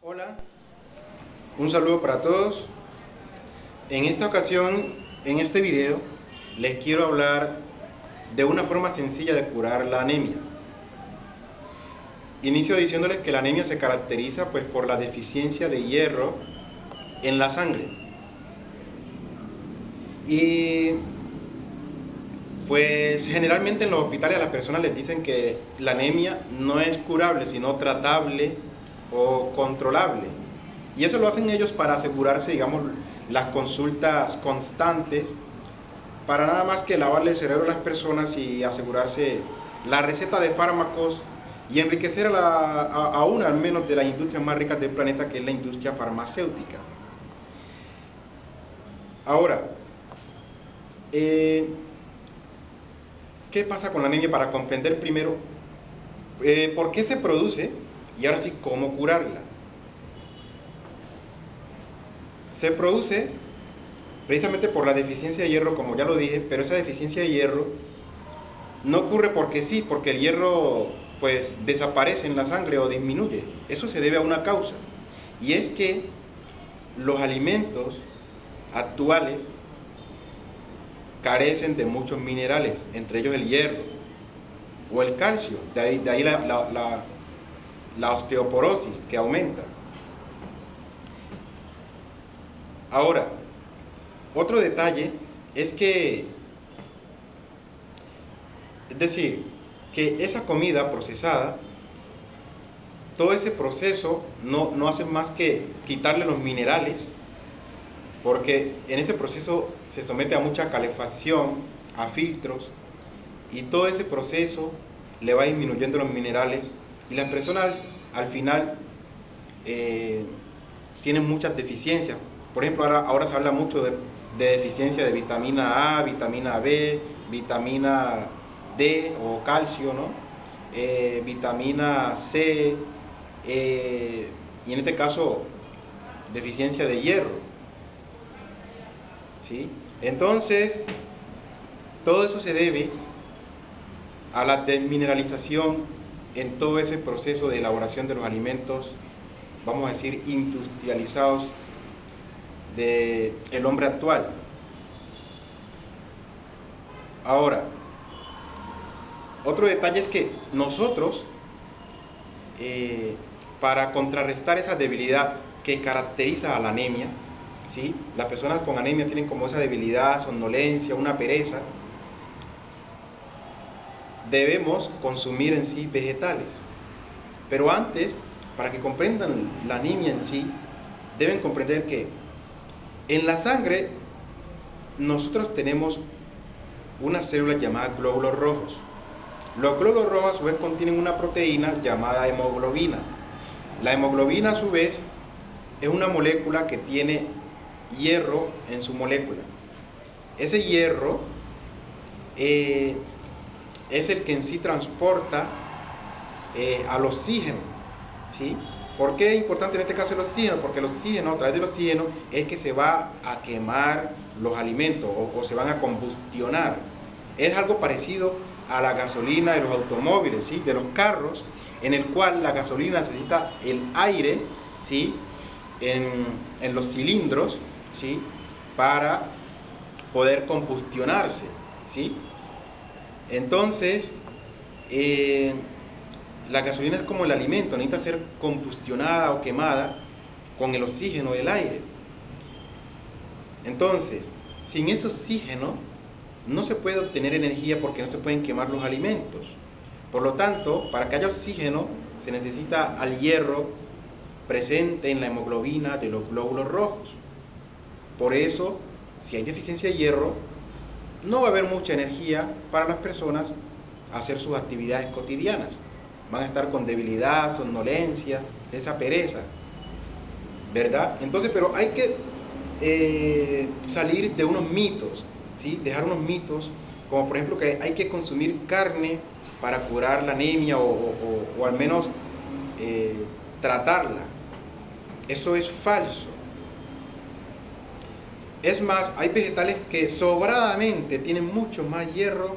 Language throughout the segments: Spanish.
Hola, un saludo para todos. En esta ocasión, en este video, les quiero hablar de una forma sencilla de curar la anemia. Inicio diciéndoles que la anemia se caracteriza por la deficiencia de hierro en la sangre. Y pues generalmente en los hospitales a las personas les dicen que la anemia no es curable, sino tratable o controlable. Y eso lo hacen ellos para asegurarse, digamos, las consultas constantes, para nada más que lavarle el cerebro a las personas y asegurarse la receta de fármacos y enriquecer a una al menos de las industrias más ricas del planeta, que es la industria farmacéutica. Ahora, ¿qué pasa con la anemia? Para comprender primero por qué se produce y ahora sí cómo curarla. Se produce precisamente por la deficiencia de hierro, como ya lo dije, pero esa deficiencia de hierro no ocurre porque sí, porque el hierro pues desaparece en la sangre o disminuye. Eso se debe a una causa, y es que los alimentos actuales carecen de muchos minerales, entre ellos el hierro o el calcio. De ahí la osteoporosis que aumenta. Ahora, otro detalle es que, es decir, que esa comida procesada, todo ese proceso no hace más que quitarle los minerales, porque en ese proceso se somete a mucha calefacción, a filtros, y todo ese proceso le va disminuyendo los minerales, y las personas al final tienen muchas deficiencias. Por ejemplo, ahora se habla mucho de deficiencia de vitamina A, vitamina B, vitamina D o calcio, ¿no? Vitamina C, y en este caso deficiencia de hierro, ¿sí? Entonces, todo eso se debe a la desmineralización en todo ese proceso de elaboración de los alimentos, vamos a decir, industrializados del hombre actual. Ahora, otro detalle es que nosotros, para contrarrestar esa debilidad que caracteriza a la anemia, ¿sí? Las personas con anemia tienen como esa debilidad, somnolencia, una pereza. Debemos consumir en sí vegetales. Pero antes, para que comprendan la anemia en sí, deben comprender que en la sangre nosotros tenemos unas células llamadas glóbulos rojos. Los glóbulos rojos a su vez contienen una proteína llamada hemoglobina. La hemoglobina a su vez es una molécula que tiene hierro en su molécula. Ese hierro es el que en sí transporta al oxígeno, ¿sí? ¿Por qué es importante en este caso el oxígeno? Porque el oxígeno, a través del oxígeno, es que se va a quemar los alimentos o se van a combustionar. Es algo parecido a la gasolina de los automóviles, ¿sí? De los carros, en el cual la gasolina necesita el aire, ¿sí? En los cilindros, ¿sí? Para poder combustionarse, ¿sí? Entonces, la gasolina es como el alimento, necesita ser combustionada o quemada con el oxígeno del aire. Entonces, sin ese oxígeno no se puede obtener energía, porque no se pueden quemar los alimentos. Por lo tanto, para que haya oxígeno se necesita al hierro presente en la hemoglobina de los glóbulos rojos. Por eso, si hay deficiencia de hierro, no va a haber mucha energía para las personas hacer sus actividades cotidianas. Van a estar con debilidad, somnolencia, esa pereza, ¿verdad? Entonces, pero hay que salir de unos mitos, ¿sí? Dejar unos mitos, como por ejemplo que hay que consumir carne para curar la anemia o al menos tratarla. Eso es falso. Es más, hay vegetales que sobradamente tienen mucho más hierro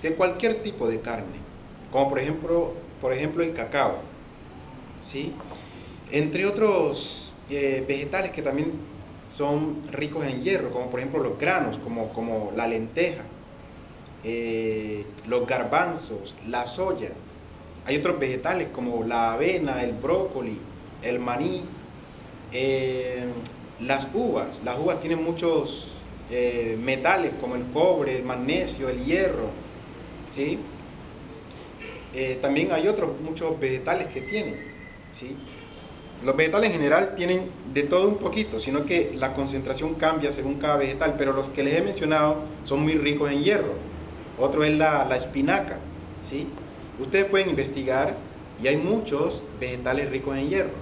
que cualquier tipo de carne, como por ejemplo el cacao, ¿sí? Entre otros vegetales que también son ricos en hierro, como por ejemplo los granos, como la lenteja, los garbanzos, la soya. Hay otros vegetales como la avena, el brócoli, el maní, las uvas. Las uvas tienen muchos metales como el cobre, el magnesio, el hierro, ¿sí? También hay otros muchos vegetales que tienen, ¿sí? Los vegetales en general tienen de todo un poquito, sino que la concentración cambia según cada vegetal, pero los que les he mencionado son muy ricos en hierro. Otro es la espinaca, ¿sí? Ustedes pueden investigar y hay muchos vegetales ricos en hierro,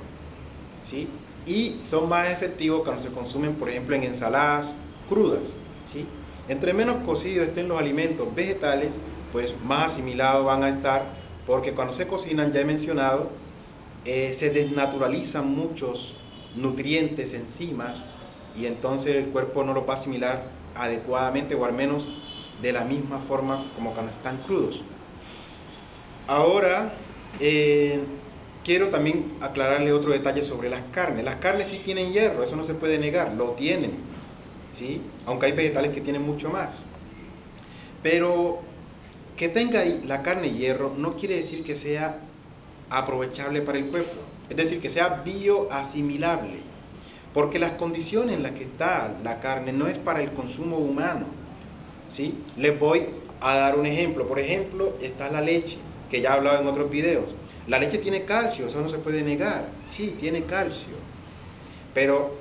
¿sí? Y son más efectivos cuando se consumen, por ejemplo, en ensaladas crudas, ¿sí? Entre menos cocidos estén los alimentos vegetales, pues más asimilados van a estar, porque cuando se cocinan, ya he mencionado, se desnaturalizan muchos nutrientes, enzimas, y entonces el cuerpo no lo va a asimilar adecuadamente, o al menos de la misma forma como cuando están crudos. Ahora, quiero también aclararle otro detalle sobre las carnes. Las carnes sí tienen hierro, eso no se puede negar, lo tienen, ¿sí? Aunque hay vegetales que tienen mucho más. Pero que tenga la carne hierro no quiere decir que sea aprovechable para el cuerpo, es decir, que sea bioasimilable, porque las condiciones en las que está la carne no es para el consumo humano, ¿sí? Les voy a dar un ejemplo. Por ejemplo, está la leche, que ya he hablado en otros videos. La leche tiene calcio, eso no se puede negar, sí, tiene calcio, pero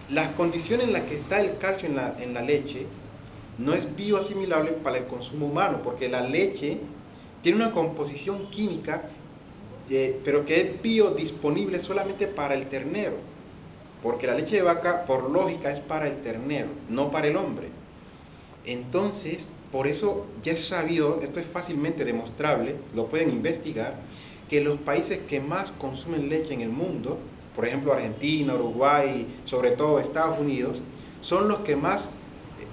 las condiciones en las que está el calcio en la leche no es bioasimilable para el consumo humano, porque la leche tiene una composición química pero que es biodisponible solamente para el ternero, porque la leche de vaca, por lógica, es para el ternero, no para el hombre. Entonces, por eso ya es sabido, esto es fácilmente demostrable, lo pueden investigar, que los países que más consumen leche en el mundo, por ejemplo Argentina, Uruguay, sobre todo Estados Unidos, son los que más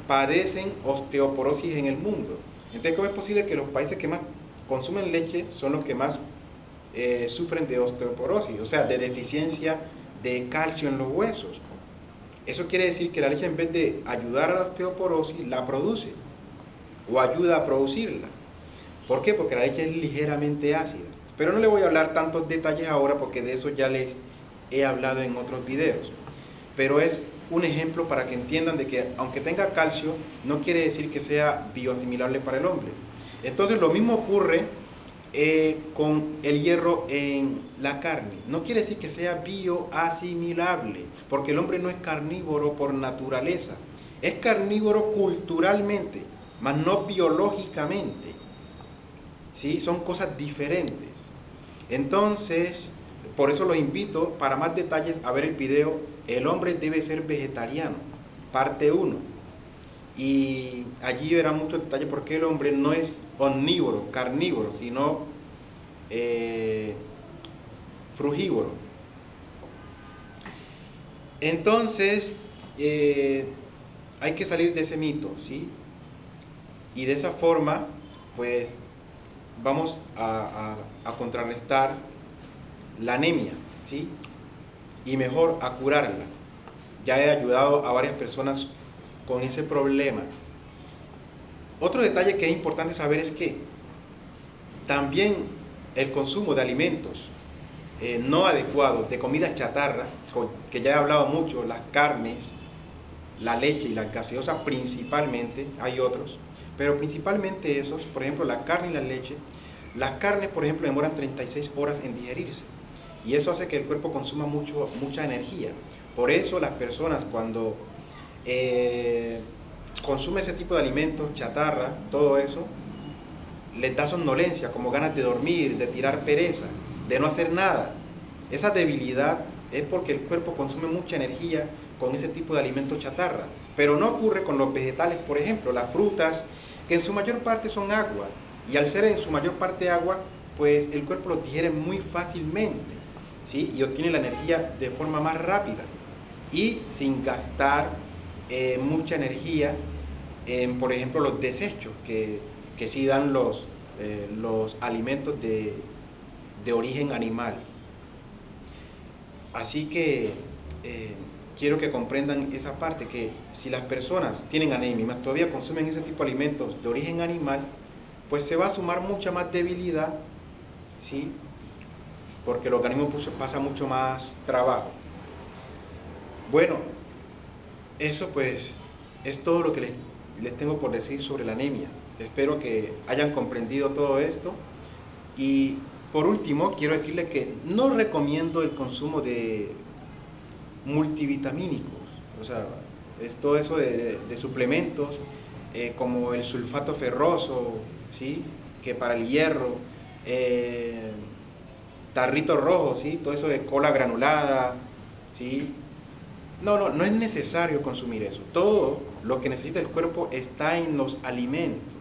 padecen osteoporosis en el mundo. Entonces, ¿cómo es posible que los países que más consumen leche son los que más sufren de osteoporosis, o sea, de deficiencia de calcio en los huesos? Eso quiere decir que la leche, en vez de ayudar a la osteoporosis, la produce o ayuda a producirla. ¿Por qué? Porque la leche es ligeramente ácida. Pero no le voy a hablar tantos detalles ahora, porque de eso ya les he hablado en otros videos. Pero es un ejemplo para que entiendan de que aunque tenga calcio, no quiere decir que sea bioasimilable para el hombre. Entonces lo mismo ocurre con el hierro en la carne. No quiere decir que sea bioasimilable, porque el hombre no es carnívoro por naturaleza. Es carnívoro culturalmente, mas no biológicamente, ¿sí? Son cosas diferentes. Entonces, por eso los invito, para más detalles, a ver el video El hombre debe ser vegetariano, parte 1. Y allí verán muchos detalles por qué el hombre no es omnívoro, carnívoro, sino frugívoro. Entonces, hay que salir de ese mito, ¿sí? Y de esa forma, pues, vamos a contrarrestar la anemia, ¿sí? Y mejor a curarla. Ya he ayudado a varias personas con ese problema. Otro detalle que es importante saber es que también el consumo de alimentos no adecuados, de comida chatarra, que ya he hablado mucho, las carnes, la leche y las gaseosas principalmente, hay otros, pero principalmente esos, por ejemplo la carne y la leche. Las carnes, por ejemplo, demoran 36 horas en digerirse, y eso hace que el cuerpo consuma mucha energía. Por eso las personas, cuando consumen ese tipo de alimentos, chatarra, todo eso, les da somnolencia, como ganas de dormir, de tirar pereza, de no hacer nada. Esa debilidad es porque el cuerpo consume mucha energía con ese tipo de alimentos chatarra. Pero no ocurre con los vegetales, por ejemplo, las frutas, que en su mayor parte son agua, y al ser en su mayor parte agua, pues el cuerpo los digiere muy fácilmente, ¿sí? Y obtiene la energía de forma más rápida y sin gastar mucha energía en, por ejemplo, los desechos que sí dan los alimentos de origen animal. Así que quiero que comprendan esa parte, que si las personas tienen anemia y más todavía consumen ese tipo de alimentos de origen animal, pues se va a sumar mucha más debilidad, ¿sí? Porque el organismo pasa mucho más trabajo. Bueno, eso pues es todo lo que les tengo por decir sobre la anemia. Espero que hayan comprendido todo esto. Y por último, quiero decirles que no recomiendo el consumo de multivitamínicos, o sea, es todo eso de suplementos como el sulfato ferroso, ¿sí? Que para el hierro, tarrito rojo, ¿sí? Todo eso de cola granulada, ¿sí? No es necesario consumir eso. Todo lo que necesita el cuerpo está en los alimentos,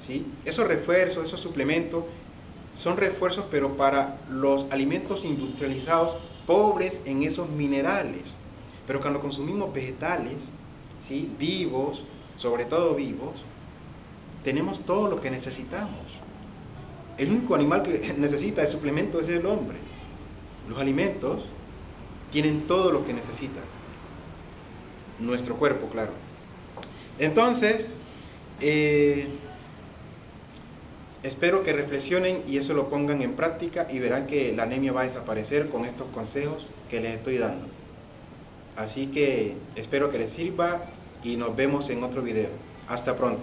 ¿sí? Esos refuerzos, esos suplementos son refuerzos, pero para los alimentos industrializados pobres en esos minerales. Pero cuando consumimos vegetales, ¿sí? Vivos, sobre todo vivos, tenemos todo lo que necesitamos. El único animal que necesita de suplemento es el hombre. Los alimentos tienen todo lo que necesitan. Nuestro cuerpo, claro. Entonces, espero que reflexionen y eso lo pongan en práctica y verán que la anemia va a desaparecer con estos consejos que les estoy dando. Así que espero que les sirva y nos vemos en otro video. Hasta pronto.